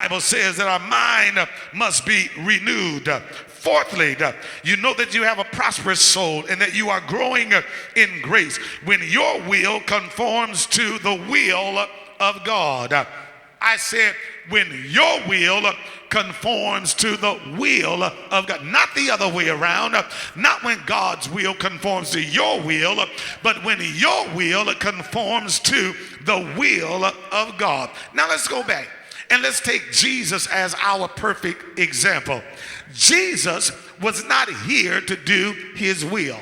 Bible says that our mind must be renewed. Fourthly, you know that you have a prosperous soul and that you are growing in grace when your will conforms to the will of God. I said when your will conforms to the will of God, not the other way around, not when God's will conforms to your will, but when your will conforms to the will of God. Now let's go back and let's take Jesus as our perfect example. Jesus was not here to do his will.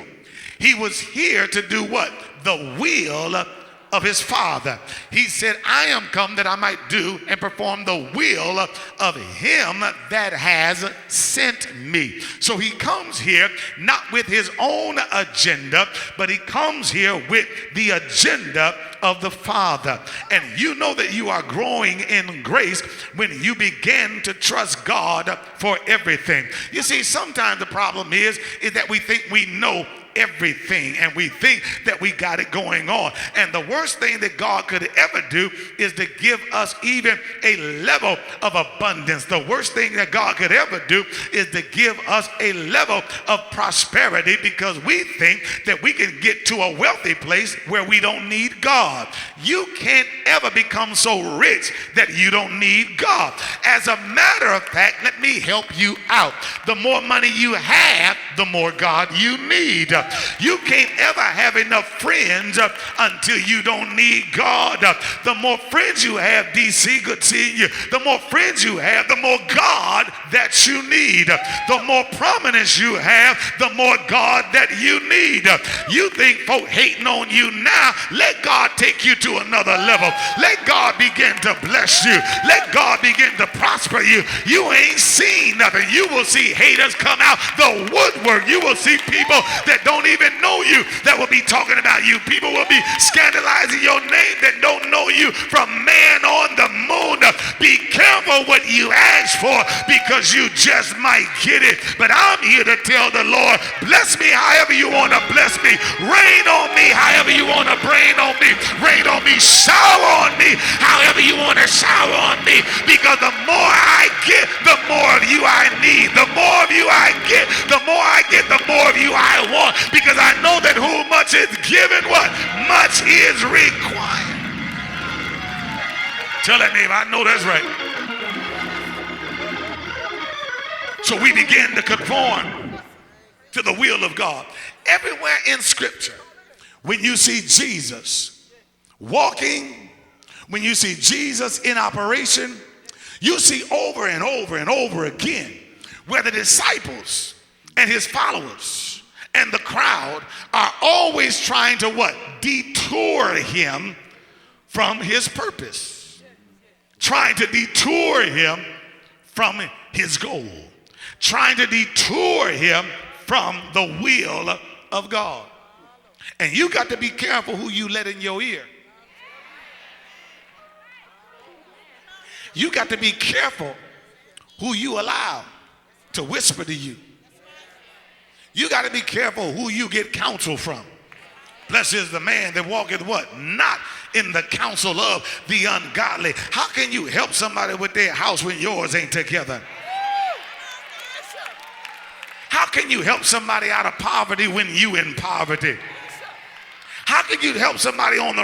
He was here to do what? The will of his Father. He said, I am come that I might do and perform the will of him that has sent me. So he comes here not with his own agenda, but he comes here with the agenda of the Father. And you know that you are growing in grace when you begin to trust God for everything. You see, sometimes the problem is that we think we know everything and we think that we got it going on. And the worst thing that God could ever do is to give us even a level of abundance. The worst thing that God could ever do is to give us a level of prosperity, because we think that we can get to a wealthy place where we don't need God. You can't ever become so rich that you don't need God. As a matter of fact, let me help you out. The more money you have, the more God you need. You can't ever have enough friends until you don't need God. The more friends you have, DC, good seeing you. The more friends you have, the more God that you need. The more prominence you have, the more God that you need. You think folk hating on you now? Let God take you to another level. Let God begin to bless you. Let God begin to prosper you. You ain't seen nothing. You will see haters come out the woodwork. You will see people that don't even know you that will be talking about you. People will be scandalizing your name that don't know you from man on the moon. Be careful what you ask for, because you just might get it. But I'm here to tell the Lord, bless me however you want to bless me. Rain on me however you want to rain on me. Rain on me, shower on me however you want to shower on me. Because the more I get, the more of you I need. The more of you I get, the more I get, the more of you I want. Because I know that who much is given, what? Much is required. Tell that neighbor, I know that's right. So we begin to conform to the will of God. Everywhere in Scripture, when you see Jesus walking, when you see Jesus in operation, you see over and over and over again where the disciples and his followers and the crowd are always trying to what? Detour him from his purpose. Trying to detour him from his goal. Trying to detour him from the will of God. And you got to be careful who you let in your ear. You got to be careful who you allow to whisper to you. You got to be careful who you get counsel from. Blessed is the man that walketh what? Not in the counsel of the ungodly. How can you help somebody with their house when yours ain't together? How can you help somebody out of poverty when you in poverty? How can you help somebody on the